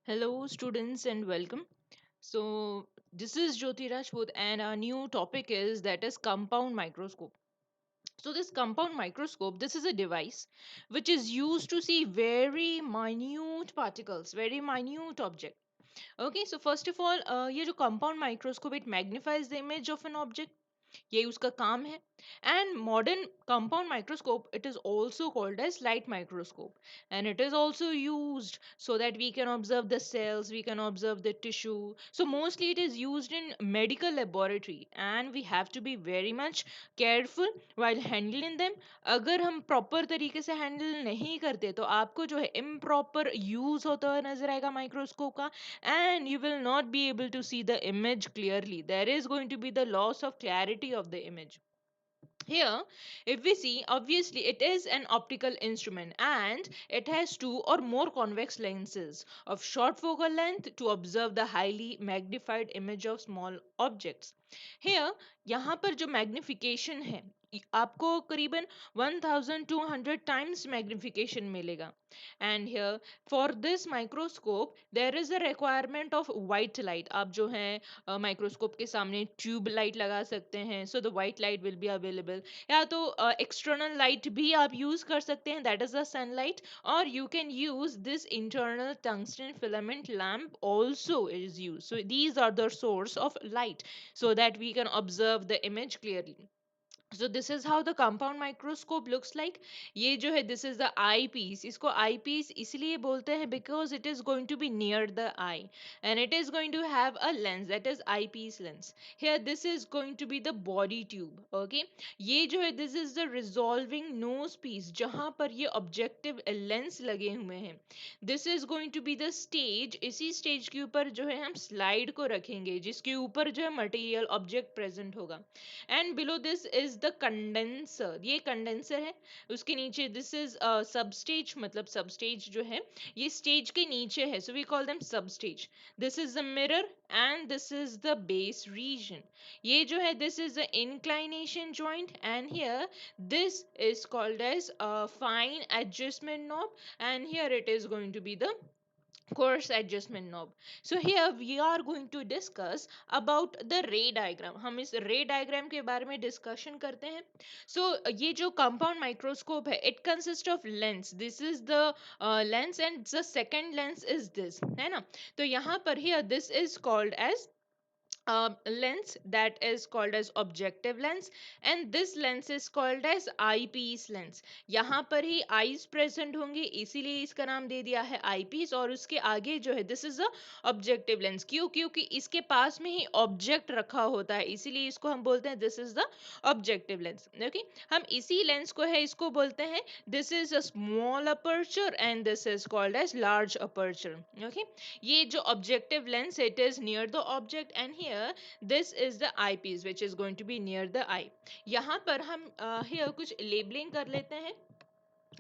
Hello, students, and welcome. This is Jyoti Rajput, and our new topic is compound microscope. So, this compound microscope, this is a device which is used to see very minute particles, very minute object. Okay, so first of all, ये जो compound microscope it magnifies the image of an object. यही उसका काम है. And modern compound microscope it is also called as light microscope, and it is also used so that we can observe the cells, we can observe the tissue. So mostly it is used in medical laboratory, and we have to be very much careful while handling them. अगर हम proper तरीके से handle नहीं करते तो आपको जो है इम्प्रॉपर यूज होता हुआ नजर आएगा माइक्रोस्कोप का, and you will not be able to see the image clearly. There is going to be the loss of clarity of the image. Here, if we see, obviously it is an optical instrument and it has two or more convex lenses of short focal length to observe the highly magnified image of small objects. Here, यहाँ पर जो magnification है आपको करीबन 1200 times magnification मिलेगा. And here, for this microscope, there is a requirement of white light. आप जो है माइक्रोस्कोप के सामने ट्यूब लाइट लगा सकते हैं, so the white light will be available. या तो एक्सटर्नल लाइट भी आप यूज कर सकते हैं, दैट इज द सनलाइट. और you can use this internal tungsten filament lamp also is used. So these are the source of light so that we can observe the image clearly. So this is how the compound microscope looks like. ये जो है this is the eyepiece. इसको eyepiece इसलिए बोलते हैं because it is going to be near the eye and it is going to have a lens, that is eyepiece lens. Here this is going to be the body tube. Okay, ये जो है this is the resolving nose piece जहाँ पर ये objective lens लगे हुए हैं. This is going to be the stage. इसी stage के ऊपर जो है हम slide को रखेंगे जिसके ऊपर जो है material object present होगा. And below this is the condenser. ये कंडेंसर है. उसके नीचे दिस इज सब स्टेज, मतलब सब स्टेज जो है ये स्टेज के नीचे है, so we call them sub stage. This is the mirror and this is the base region. ये जो है this is the inclination joint and here this is called as fine adjustment knob and here it is going to be the course adjustment knob. So here we are going to discuss about the ray diagram. हम इस ray diagram के बारे में discussion करते हैं. So ये जो compound microscope है it consists of lens. This is the lens and the second lens is this, है ना. तो यहाँ पर here this is called as lens, that is called as objective lens, and this lens is called as eyepiece lens. यहाँ पर ही eyes present होंगे इसीलिए इसका नाम दे दिया है eyepiece. और उसके आगे जो है this is a objective lens. क्यों? क्योंकि इसके पास में ही object रखा होता है इसीलिए इसको हम बोलते हैं this is the objective lens. Okay, हम इसी lens को है इसको बोलते हैं this is a small aperture and this is called as large aperture. Okay, ये जो objective lens it is near the object and here this is the eyepiece which is going to be near the eye. यहाँ पर हम here कुछ labeling कर लेते हैं.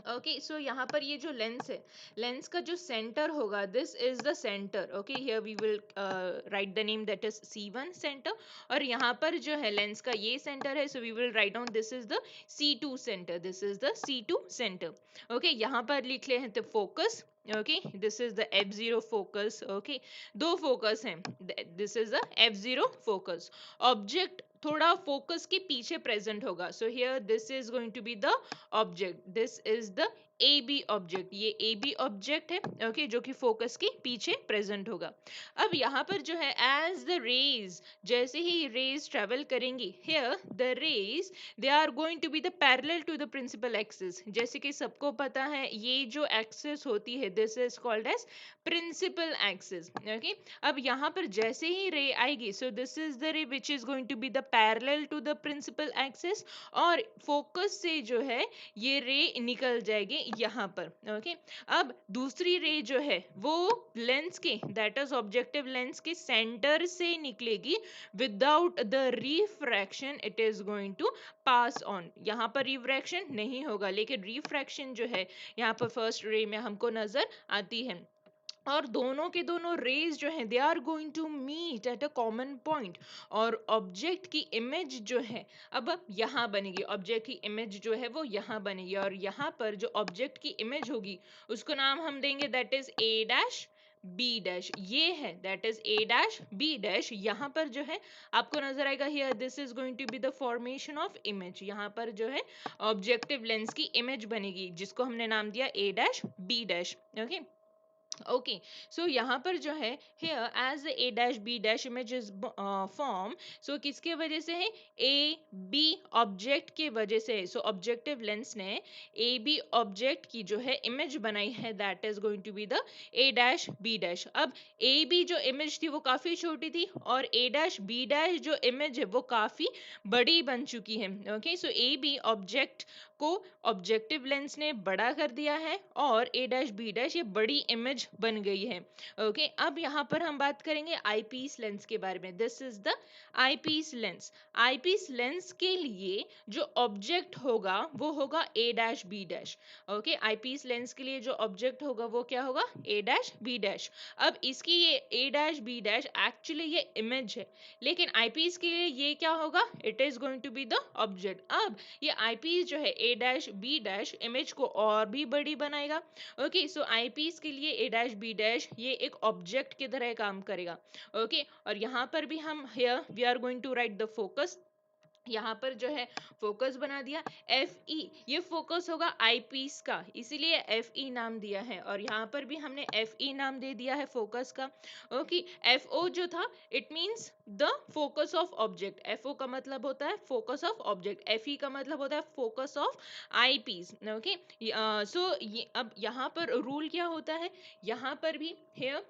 Okay, so यहाँ पर ये जो लेंस है, लेंस का जो सेंटर होगा this is the centre. Okay, here we will write the name that is C1 centre. और यहाँ पर जो है लेंस का ये सेंटर है, so we will write down this is the C2 centre. This is the C2 centre. Okay, यहाँ पर लिख ले हैं तो focus. Okay, this is the F0 focus. Okay, दो फोकस हैं, this is the F0 focus. Object थोड़ा focus के पीछे प्रेजेंट होगा, so here this is going to be the object. This is the A B object. ये A B object है. Okay, जो कि फोकस के पीछे प्रेजेंट होगा. अब यहाँ पर जो है एज द रेज, जैसे ही रेज ट्रेवल करेंगी here the rays they are going to be the parallel to the principal axis. जैसे कि सबको पता है ये जो एक्सिस होती है this is called as principal axis. Okay, अब यहाँ पर जैसे ही रे आएगी सो this is the ray which is going to be the parallel to the principal axis और फोकस से जो है ये रे निकल जाएगी यहाँ पर. ओके, अब दूसरी रे जो है वो लेंस के, दैट इज ऑब्जेक्टिव लेंस के सेंटर से निकलेगी without the refraction. It is going to pass on. यहाँ पर रिफ्रैक्शन नहीं होगा लेकिन रिफ्रैक्शन जो है यहाँ पर फर्स्ट रे में हमको नजर आती है. और दोनों के दोनों रेज जो हैं they are going to meet at a common point. और ऑब्जेक्ट की इमेज जो है अब यहाँ बनेगी. ऑब्जेक्ट की इमेज जो है वो यहाँ बनेगी और यहाँ पर जो ऑब्जेक्ट की इमेज होगी उसको नाम हम देंगे that is A dash B dash, ये है that is A dash B dash. यहाँ पर जो है आपको नजर आएगा here this is going to be the formation of image. यहाँ पर जो है ऑब्जेक्टिव लेंस की इमेज बनेगी जिसको हमने नाम दिया A dash B dash. Okay okay, so यहाँ पर जो है here as the a dash b dash image is form, so किसके वजह से है, a b ऑब्जेक्ट के वजह से। सो ऑब्जेक्टिव लेंस ने a b ऑब्जेक्ट की जो है इमेज बनाई है that is going to be the a dash b dash। अब a b जो इमेज थी वो काफी छोटी थी और a dash b dash जो इमेज है वो काफी बड़ी बन चुकी है। Okay, so a b object को ऑब्जेक्टिव लेंस ने बड़ा कर दिया है और a डैश बी डैश ये बड़ी इमेज बन गई है। ओके, अब यहाँ पर हम बात करेंगे आईपीस लेंस के बारे में। This is the eyepiece lens. Eyepiece lens के लिए जो ऑब्जेक्ट होगा वो होगा a dash B dash. Okay, eyepiece lens के लिए जो ऑब्जेक्ट होगा वो क्या होगा, a डैश बी डैश। अब इसकी ये a dash B dash actually ये इमेज है, लेकिन आईपीस के लिए ये क्या होगा, it is going to be the object. अब ये आईपीस जो है A dash B dash image को और भी बड़ी बनाएगा। ओके, सो आईपीस के लिए ए डैश बी डैश ये एक ऑब्जेक्ट की तरह काम करेगा। ओके, और यहाँ पर भी हम here we are going to write the focus. यहाँ पर जो है फोकस बना दिया एफ ई, ये फोकस होगा आई पीस का, इसीलिए एफ ई नाम दिया है। और यहाँ पर भी हमने एफ ई नाम दे दिया है फोकस का। ओके, एफ ओ जो था it means the focus of object. F O का मतलब होता है focus of object, F E का मतलब होता है focus of eyepiece. Okay, so अब यहाँ पर रूल क्या होता है, यहाँ पर भी here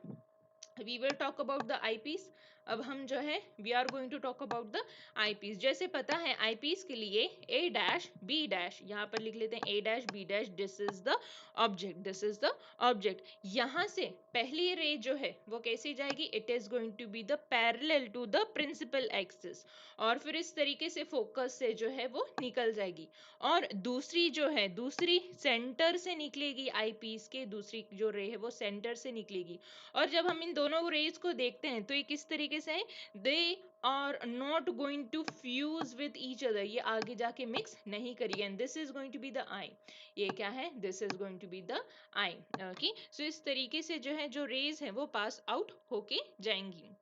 we will talk about the eyepiece. अब हम जो है we are going to talk about the eyepiece. जैसे पता है आईपीस के लिए ए डैश बी डैश, यहाँ पर लिख लेते हैं A dash B dash, this is the object, this is the object. यहाँ से पहली रे जो है वो कैसी जाएगी, it is going to be the parallel to the principal axis, और फिर इस तरीके से फोकस से जो है वो निकल जाएगी। और दूसरी जो है दूसरी सेंटर से निकलेगी, आईपीस के दूसरी जो रे है वो सेंटर से निकलेगी। और जब हम इन दोनों रेज को देखते हैं तो ये किस तरीके से है, they are not going to fuse with each other, ये आगे जाके मिक्स नहीं करिए। And this is going to be the eye, ये क्या है, this is going to be the eye. Okay, so इस तरीके से जो है जो रेज है वो पास आउट होके जाएंगी।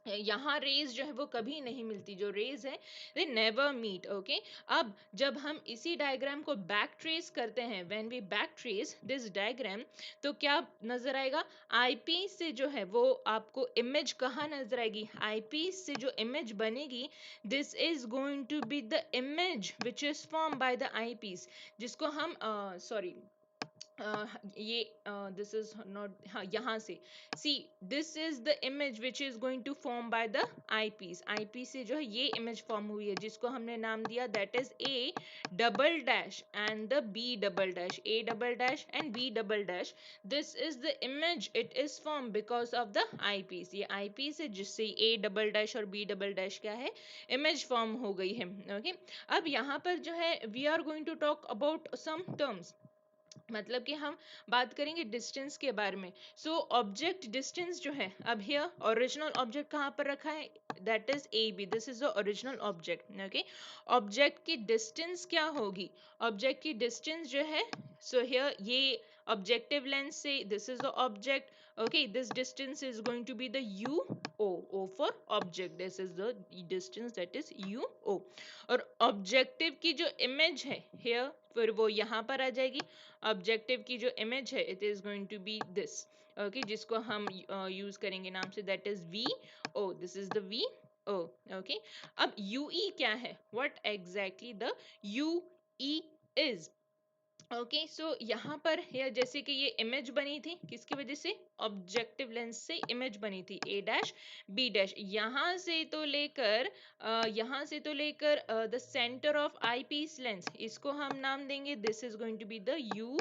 यहाँ रेज जो है वो कभी नहीं मिलती, जो रेज है दे नेवर मीट। ओके, अब जब हम इसी डायग्राम को बैक ट्रेस करते हैं, when we back trace this diagram, तो क्या नजर आएगा, आईपीस से जो है वो आपको इमेज कहाँ नजर आएगी, आईपीस से जो इमेज बनेगी this is going to be the image which is form by the eyepiece, जिसको हम सॉरी ये दिस इज नॉट, हाँ यहाँ से see this is the image which is going to form by the eyepiece. Eyepiece से जो है ये इमेज फॉर्म हुई है जिसको हमने नाम दिया that is A double dash and the B double dash, A double dash and B double dash, this is the image it is form because of the eyepiece. ये आईपीस है जिससे A double dash और B double dash क्या है, image form हो गई है। Okay, अब यहाँ पर जो है we are going to talk about some terms, मतलब कि हम बात करेंगे डिस्टेंस के बारे में। सो ऑब्जेक्ट डिस्टेंस जो है, अब हियर ओरिजिनल ऑब्जेक्ट कहाँ पर रखा है, that is A B, this is the original object. Okay, object की डिस्टेंस क्या होगी, ऑब्जेक्ट की डिस्टेंस जो है, सो हियर ये ऑब्जेक्टिव लेंस से this is the object. okay, this distance is going to be the u o, o for object, this is the distance that is u o। और objective की जो image है here फिर वो यहाँ पर आ जाएगी, ऑब्जेक्टिव की जो इमेज है it is going to be this. Okay, जिसको हम यूज करेंगे नाम से that is V O, this is the V O. Okay, अब यू ई क्या है, what exactly the U E is. Okay, so यहाँ पर है जैसे कि ये इमेज बनी थी किसकी वजह से, ऑब्जेक्टिव लेंस से इमेज बनी थी ए डैश बी डैश। यहाँ से तो लेकर the centre of eyepiece lens, इसको हम नाम देंगे this is going to be the U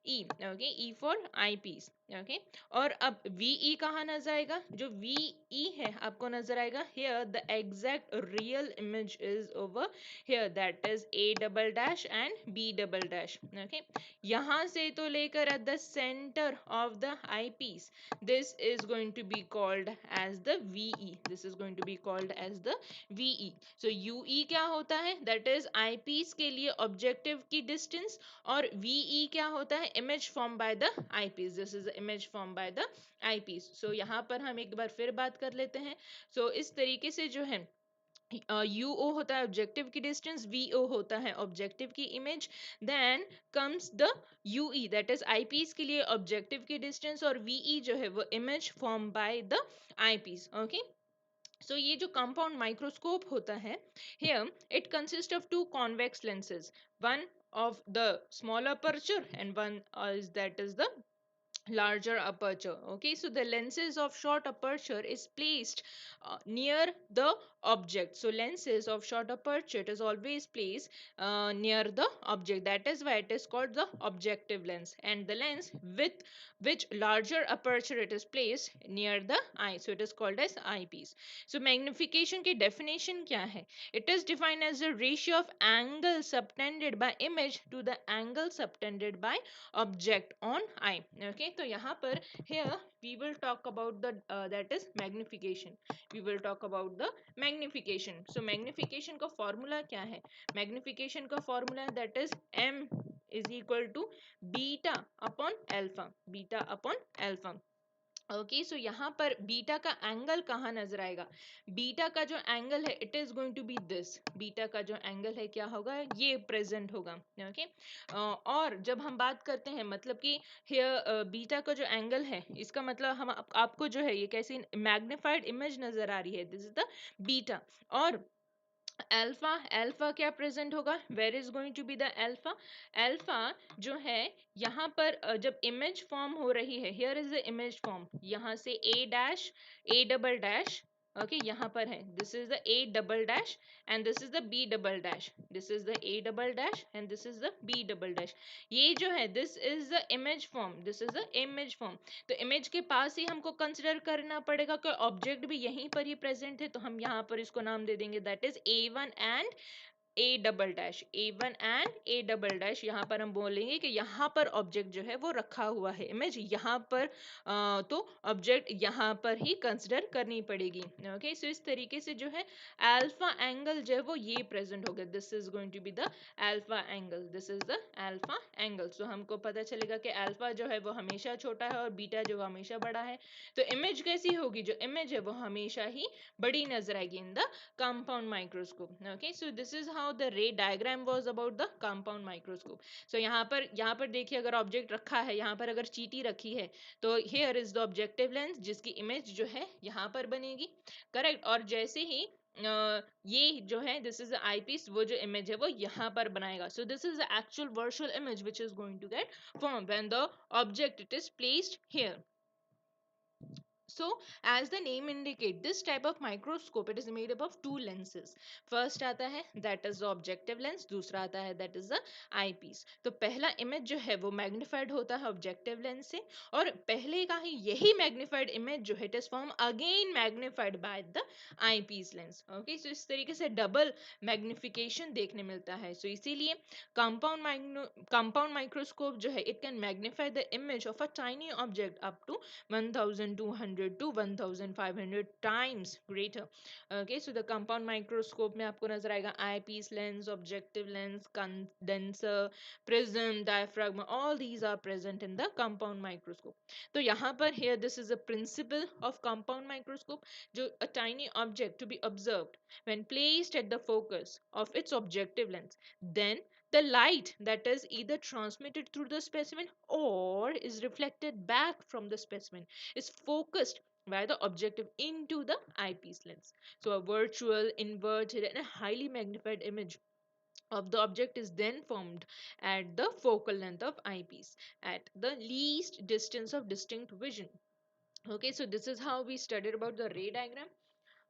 E. Okay, E for eyepiece. Okay, और अब वी ई कहाँ नजर आएगा, जो वी ई है आपको नजर आएगा here the exact real image is over here, that is a double dash and b double dash। okay, okay, यहाँ से तो लेकर at the centre of the eyepiece, this is going to be called as the V E, this is going to be called as the V E. So U E क्या होता है, that is eyepiece के लिए objective की distance, और VE क्या होता है, image form by the eyepiece, this is image form by the eyepiece. सो यहाँ पर हम एक बार फिर बात कर लेते हैं। सो इस तरीके से जो है यू ओ होता है ऑब्जेक्टिव की डिस्टेंस, वी ओ होता है ऑब्जेक्टिव की image, then comes the U E, that is eyepiece के लिए ऑब्जेक्टिव की डिस्टेंस, और वी ई जो है वो image form by the eyepiece. Okay, so ये जो कंपाउंड माइक्रोस्कोप होता है, here it consists of two convex lenses, one of the small aperture and one is that is the larger aperture. Okay, so the lenses of short aperture is placed near the object. So lenses of short aperture, it is always placed near the object, that is why it is called the objective lens, and the lens with which larger aperture it is placed near the eye, so it is called as eyepiece. So magnification की definition क्या है, it is defined as the ratio of angle subtended by image to the angle subtended by object on eye. Okay, तो यहाँ पर here we will talk about the that is magnification, we will talk about the magnification. So magnification का formula क्या है, magnification का formula that is m is equal to beta upon alpha, beta upon alpha. Okay, so यहाँ पर beta का angle कहाँ नजर आएगा, बीटा का जो एंगल है it is going to be this, beta का जो एंगल है क्या होगा, ये प्रेजेंट होगा। ओके, और जब हम बात करते हैं मतलब कि हियर बीटा का जो एंगल है, इसका मतलब हम आपको जो है ये कैसी मैग्नीफाइड इमेज नजर आ रही है, दिस इज द बीटा। और अल्फा, अल्फा क्या प्रेजेंट होगा, where is going to be the alpha, alpha जो है यहाँ पर जब इमेज फॉर्म हो रही है, here is the image form, यहाँ से A dash, A double dash, okay यहाँ पर है, this is the A double dash and this is the B double dash, this is the A double dash and this is the B double dash, ये जो है this is the image form, this is the image form. तो image के पास ही हमको consider करना पड़ेगा कि ऑब्जेक्ट भी यहीं पर ही प्रेजेंट है, तो हम यहाँ पर इसको नाम दे देंगे that is A one and A double dash, A one and A double dash. यहाँ पर हम बोलेंगे कि यहाँ पर ऑब्जेक्ट जो है वो रखा हुआ है, इमेज यहाँ पर तो ऑब्जेक्ट यहाँ पर ही कंसिडर करनी पड़ेगी। ओके, सो इस तरीके से जो है अल्फा एंगल जो है वो ये प्रेजेंट होगा, this is going to be the alpha angle, this is the alpha angle. So हमको पता चलेगा कि अल्फा जो है वो हमेशा छोटा है और बीटा जो हमेशा बड़ा है, तो इमेज कैसी होगी, जो इमेज है वो हमेशा ही बड़ी नजर आएगी in the compound microscope. Okay, so this is how the ray diagram was about the compound microscope. So यहाँ पर देखिए, अगर ऑब्जेक्ट रखा है, यहाँ पर अगर चीटी रखी है, तो here is the objective lens जिसकी इमेज जो है यहाँ पर बनेगी, करेक्ट। और जैसे ही ये जो है दिस इज आई पीस, वो जो इमेज है वो यहाँ पर बनाएगा। So this is the actual virtual image which is going to get form when the object it is placed here. So, as the name indicate, this type of microscope it is made up of two lenses. First आता है that is the objective lens, दूसरा आता है that is the eyepiece. तो पहला image जो है वो magnified होता है objective lens से, और पहले का ही यही magnified image जो है it is form again magnified by the eyepiece lens. Okay, so इस तरीके से double magnification देखने मिलता है। So इसीलिए compound microscope जो है it can magnify the image of a tiny object up to 1200 to 1500 times greater. Okay, so the compound microscope में आपको नजर आएगा eyepiece lens, objective lens, condenser, prism, diaphragm, all these are present in the compound microscope. तो यहाँ पर here this is a principle of compound microscope, जो a tiny object to be observed when placed at the focus of its objective lens, then the light that is either transmitted through the specimen or is reflected back from the specimen is focused by the objective into the eyepiece lens. So a virtual, inverted and a highly magnified image of the object is then formed at the focal length of eyepiece at the least distance of distinct vision. Okay, so this is how we studied about the ray diagram.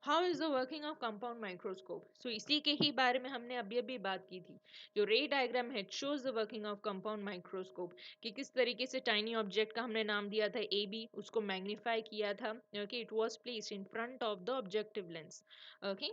How is the working of compound microscope, so इसी के ही बारे में हमने अभी अभी बात की थी। जो रे डायग्राम है shows the working of compound microscope, कि किस तरीके से टाइनी ऑब्जेक्ट का हमने नाम दिया था ए बी, उसको मैग्नीफाई किया था, okay, it was placed in front of the objective lens. Okay,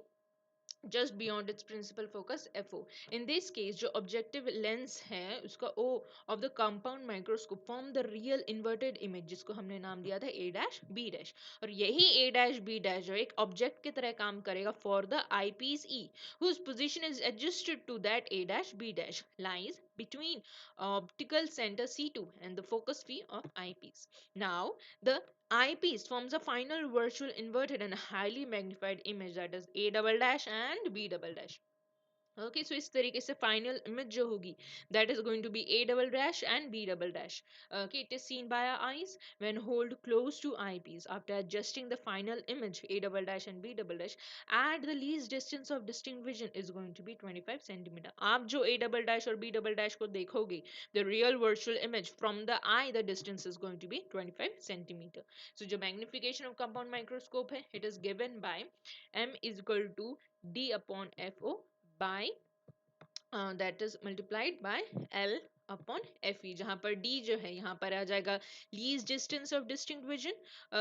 just beyond its principal focus FO. In this case जो objective lens है उसका O of the compound microscope form the real inverted image जिसको हमने नाम दिया था A dash B dash, और यही A dash B dash जो एक object की तरह काम करेगा for the eyepiece E whose position is adjusted to that A dash B dash lies between optical center C2 and the focus V of eyepiece. Now the eyepiece forms a final virtual inverted and highly magnified image, that is A double dash and B double dash. Okay so इस तरीके से final image जो होगी that is going to be A double dash and B double dash. Okay it is seen by our eyes when hold close to eyepiece after adjusting the final image a double dash and b double dash at the least distance of distinct vision is going to be 25 centimeter. आप जो a double dash और b double dash को देखोगे the real virtual image from the eye the distance is going to be 25 centimeter. So जो magnification of compound microscope है it is given by m is equal to d upon fo by that is multiplied by L upon F E, जहां पर d जो है यहाँ पर आ जाएगा least distance of distinct vision.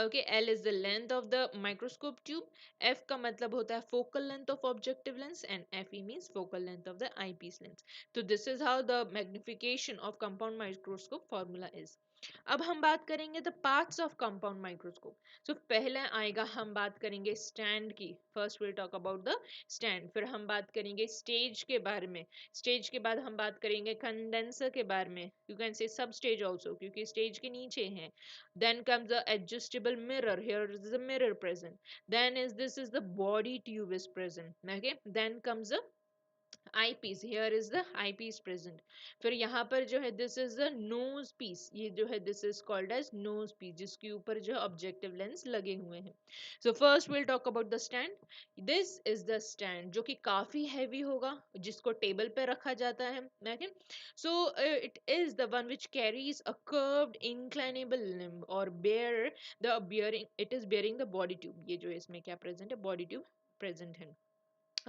Okay L is the length of the microscope tube, F का मतलब होता है focal length of objective lens and F E means focal length of the eyepiece lens. तो this is how the magnification of compound microscope formula is. अब हम बात करेंगे the parts of compound microscope. सो पहले आएगा हम बात करेंगे स्टैंड की. First will talk about the stand, फिर हम बात करेंगे स्टेज के बारे में. स्टेज के बाद हम बात करेंगे कंडेंसर के बारे में, यू कैन से सब स्टेज ऑल्सो क्योंकि स्टेज के नीचे है. Then comes the adjustable mirror, here is the mirror present. Then is this is the body tube is present. Okay then comes the eyepiece, here is the eyepiece present. फिर यहाँ पर जो है this is the nose piece, ये जो है this is called as nose piece जिसके ऊपर जो objective lens लगे हुए हैं. So first we'll talk about the stand. This is the stand जो कि काफी heavy होगा, जिसको table पे रखा जाता है. Okay, so it is the one which carries a curved inclinable limb or bear the bearing, it is bearing the body tube. ये जो इसमें क्या present है, body tube present है.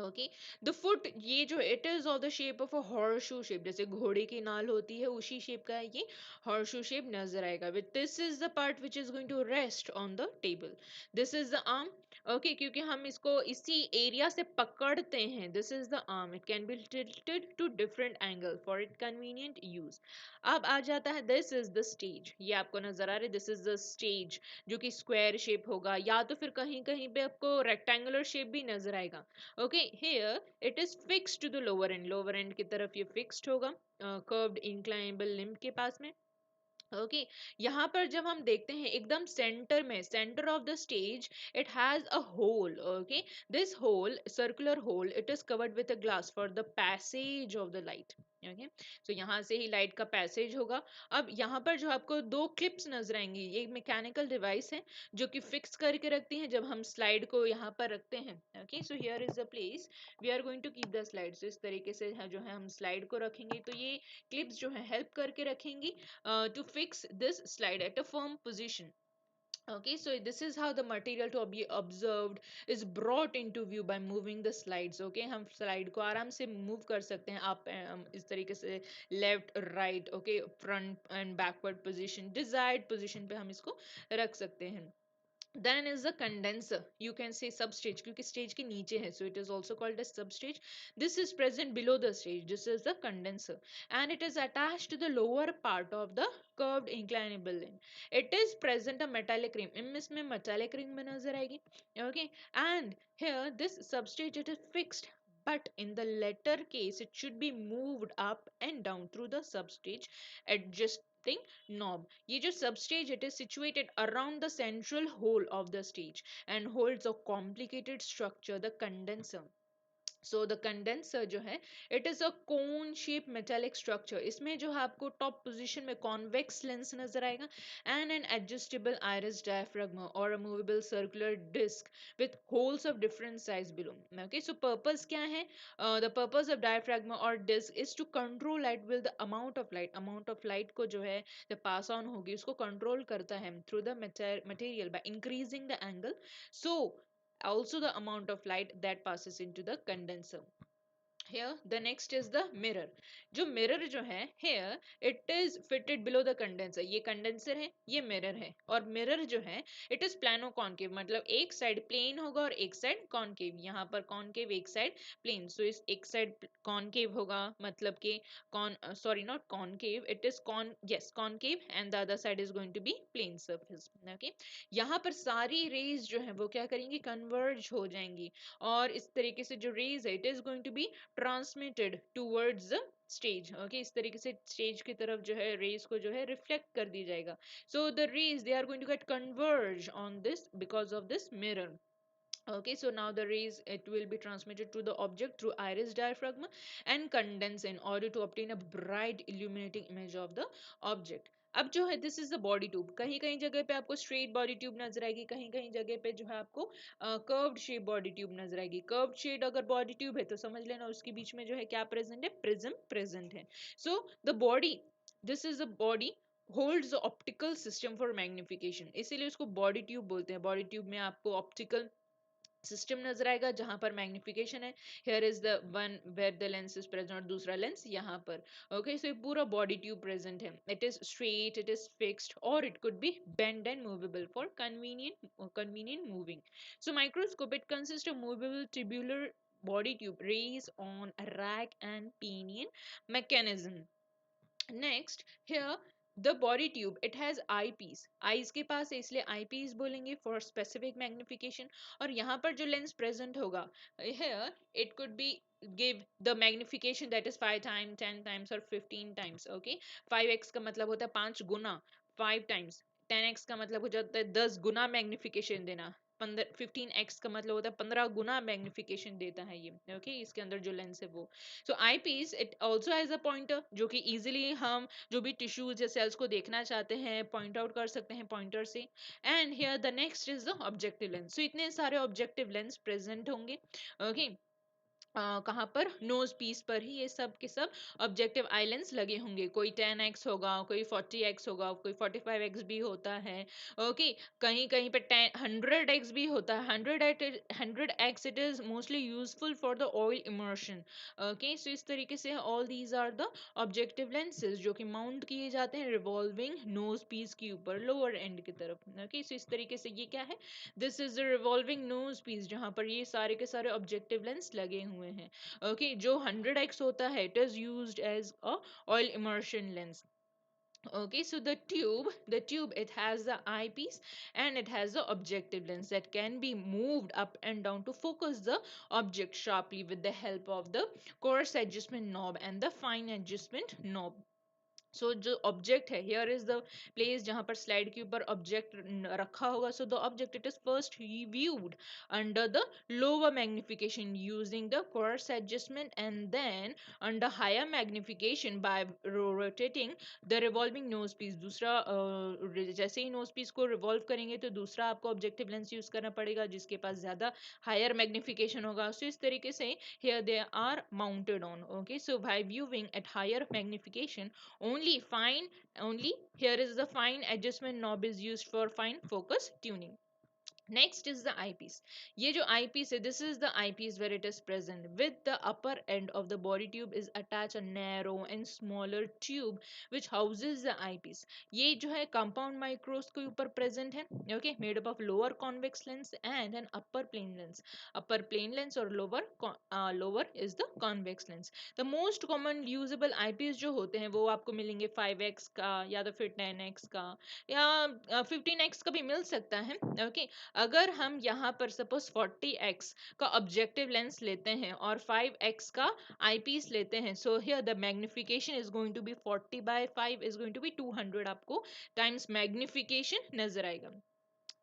ओके द फुट ये जो it is of the shape of a horseshoe shape, जैसे घोड़े की नाल होती है उसी शेप का है ये हॉर्सशू शेप नजर आएगा. With this is the part which is going to rest on the table. This is the arm. Okay क्योंकि हम इसको इसी एरिया से पकड़ते हैं, this is the arm. It can be tilted to different angle for it convenient use. अब आ जाता है दिस इज द स्टेज, ये आपको नजर आ रहा है दिस इज द स्टेज जो कि स्क्वायर शेप होगा या तो फिर कहीं कहीं पे आपको रेक्टेंगुलर शेप भी नजर आएगा. Okay, here it is fixed to the lower end. Lower end की तरफ ये fixed होगा curved inclinable limb के पास में. ओके यहाँ पर जब हम देखते हैं एकदम सेंटर में, centre of the stage it has a hole. Okay this hole circular hole it is covered with a glass for the passage of the light. Okay so यहाँ से ही लाइट का पैसेज होगा. अब यहाँ पर जो आपको दो क्लिप्स नजर आएंगी, ये मैकेनिकल डिवाइस है जो कि फिक्स करके रखती हैं जब हम स्लाइड को यहाँ पर रखते हैं. Okay so here is the place we are going to keep the slide. इस तरीके से जो है हम स्लाइड को रखेंगे तो ये क्लिप्स जो है हेल्प करके रखेंगी to fix this slide at a firm position. Okay, so this is how the material to be observed is brought into view by moving the slides. Okay, हम slide को आराम से move कर सकते हैं up इस तरीके से left right. Okay, front and backward position, desired position पे हम इसको रख सकते हैं. Then is the condenser, you can say substage क्योंकि stage के नीचे है, so it is also called as substage. This is present below the stage, this is the condenser, and it is attached to the lower part of the curved inclinable line. It is present a metallic ring, इसमें metallic ring में नजर आएगी. Okay, and here this substage it is fixed, but in the latter case it should be moved up and down through the substage adjusting knob. ये जो substage it is situated around the central hole of the stage and holds a complicated structure, the condenser. So the condenser जो है it is a cone shape metallic structure. इसमें जो है आपको top position में convex lens नजर आएगा and an adjustable iris diaphragm और a movable circular disc with holes of different size below. Okay so purpose क्या है, द पर्पस ऑफ डायफ्राग्मा और disc is to control light with the amount of light को जो है जब pass on होगी उसको कंट्रोल करता है through the material by increasing the angle, so also the amount of light that passes into the condenser. here the next is the mirror. जो mirror जो है here it is fitted below the condenser. ये condenser है, ये mirror है, और mirror जो है it is plano concave, मतलब एक side plane होगा और एक side concave. यहाँ पर concave, एक side plane. So इस एक side concave होगा, मतलब कि sorry, not concave, it is yes, concave, and the other side is going to be plane surface. Okay, यहाँ पर सारी rays जो है वो क्या करेंगी, converge हो जाएंगी, और इस तरीके से जो rays है it is going to be transmitted towards the stage. Okay, इस तरीके से स्टेज की तरफ जो है रेज को जो है रिफ्लेक्ट कर दी जाएगा. So the rays they are going to get converge on this because of this mirror. Okay, so now the rays it will be transmitted to the object through iris diaphragm and condense in order to obtain a bright illuminating image of the object. अब जो है this is the body tube. कहीं कहीं जगह पे आपको straight body tube नजर आएगी, कहीं कहीं जगह पे जो है आपको कर्व्ड शेप बॉडी ट्यूब नजर आएगी. कर्व्ड शेप अगर बॉडी ट्यूब है तो समझ लेना उसके बीच में जो है क्या प्रेजेंट है, प्रिज्म प्रेजेंट है. So the body, this is the body holds the optical system for magnification, इसीलिए उसको बॉडी ट्यूब बोलते हैं. बॉडी ट्यूब में आपको ऑप्टिकल सिस्टम नजर आएगा जहां पर मैग्निफिकेशन है. Here is the one where the lens is present, और दूसरा लेंस यहाँ पर. ओके, सो ये पूरा बॉडी ट्यूब प्रेजेंट है. It is straight, it is fixed, और it could be bend and movable for convenient moving. So microscope it consists of movable tubular body tube rays on a rack and pinion mechanism. Next, here the body tube it has eyepiece. eyes के पास है इसलिए eyepiece बोलेंगे for specific magnification. और यहाँ पर जो lens present होगा, here it could be give the magnification that is 5 times, 10 times or 15 times. Okay, 5x का मतलब होता है 5 गुना, 5 times. 10x का मतलब हो जाता है 10 गुना मैग्निफिकेशन देना. 15x का मतलब होता है 15 गुना मैग्निफिकेशन देता है ये. ओके, इसके अंदर जो लेंस है वो. So eyepiece it also has a pointer, जो कि इजिली हम जो भी टिश्यूज या सेल्स को देखना चाहते हैं पॉइंट आउट कर सकते हैं पॉइंटर से. And here the next is the objective lens. So इतने सारे ऑब्जेक्टिव लेंस प्रेजेंट होंगे. ओके, कहाँ पर, नोज पीस पर ही ये सब के सब ऑब्जेक्टिव आइलेंस लगे होंगे. कोई 10x होगा, कोई 40x होगा, कोई 45x भी होता है. ओके, कहीं कहीं पे 100x भी होता है. 100x it is mostly useful for the oil immersion. Okay, so इस तरीके से all these are the objective lenses जो कि माउंट किए जाते हैं रिवॉल्विंग नोज पीस के ऊपर लोअर एंड की तरफ. ओके, सो इस तरीके से ये क्या है, this is the revolving nosepiece जहां पर ये सारे के सारे ऑब्जेक्टिव लेंस लगे हुए हैं. ओके, जो 100x होता है it is used as a oil immersion lens. Okay, so the tube it has the eyepiece and it has the objective lens that can be moved up and down to focus the object sharply with the help of the coarse adjustment knob and the fine adjustment knob. सो जो object है, here is the place जहां पर slide के ऊपर object रखा होगा. So the object it is first viewed under the lower magnification using the coarse adjustment, and then under higher magnification by rotating the revolving nose piece. दूसरा जैसे ही nose piece को revolve करेंगे तो दूसरा आपको ऑब्जेक्टिव लेंस यूज करना पड़ेगा जिसके पास ज्यादा हायर मैग्निफिकेशन होगा. सो इस तरीके से here they are mounted on. Okay, so by viewing at higher magnification, only here is the fine adjustment knob is used for fine focus tuning. Next is the eyepiece. ये जो eyepiece है, this is the eyepiece where it is present. With the upper end of the body tube is attached a narrow and smaller tube which houses the eyepiece. ये जो है compound micros के ऊपर present है. Okay, made up of lower convex lens and an upper plane lens. Upper plane lens और lower is the convex lens. The most common usable eyepiece जो होते हैं वो आपको मिलेंगे 5x का या तो फिर 10x का या 15x का भी मिल सकता है. Okay, अगर हम यहाँ पर सपोज 40x का ऑब्जेक्टिव लेंस लेते हैं और 5x का आईपीस लेते हैं, so here the magnification is going to be 40/5 is going to be 200 आपको टाइम्स मैग्निफिकेशन नजर आएगा.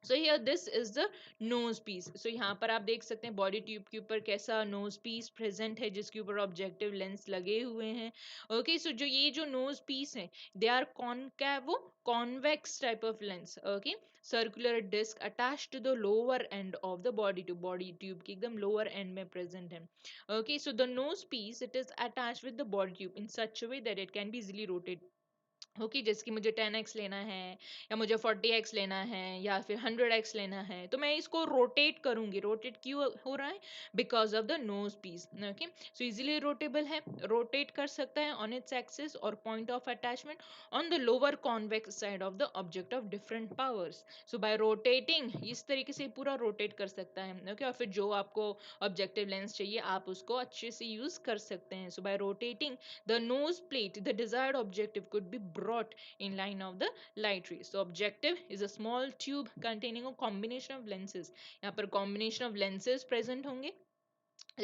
So here this is the nosepiece. सो यहाँ पर आप देख सकते हैं बॉडी ट्यूब के ऊपर कैसा नोज पीस प्रेजेंट है जिसके ऊपर ऑब्जेक्टिव लेंस लगे हुए हैं. ओके, सो जो ये जो नोज पीस है they are concavo convex type of lens. Okay, circular disc attached to the lower end of the body tube के एकदम lower end में present है. Okay, so the nose piece it is attached with the body tube in such a way that it can be easily rotated. Okay, जैसे कि मुझे 10x लेना है, या मुझे 40x लेना है, या फिर 100x लेना है, तो मैं इसको रोटेट करूंगी। रोटेट क्यों हो रहा है? Because of the nosepiece. Okay, so easily rotatable है, रोटेट कर सकता है ऑन इट्स एक्सिस और point of attachment on the lower convex side of the object of different powers. So by rotating इस तरीके से पूरा रोटेट कर सकता है। ओके, और फिर जो आपको ऑब्जेक्टिव लेंस चाहिए आप उसको अच्छे से यूज कर सकते हैं। So by rotating the nose plate, the desired objective could be brought in line of the light rays. So objective is a small tube containing a combination of lenses. यहाँ पर combination of lenses present होंगे।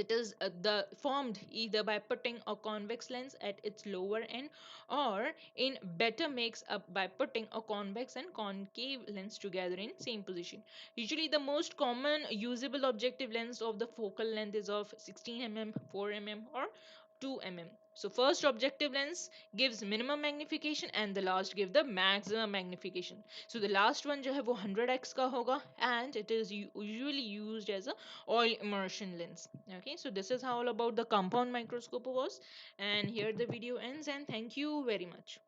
It is the formed either by putting a convex lens at its lower end, or in better makes up by putting a convex and concave lens together in same position. Usually the most common usable objective lens of the focal length is of 16 mm, 4 mm, or 2 mm. So first objective lens gives minimum magnification and the last give the maximum magnification. So the last one जो है वो 100x का होगा, and it is usually used as a oil immersion lens. Okay, so this is how all about the compound microscope was, and here the video ends, and thank you very much.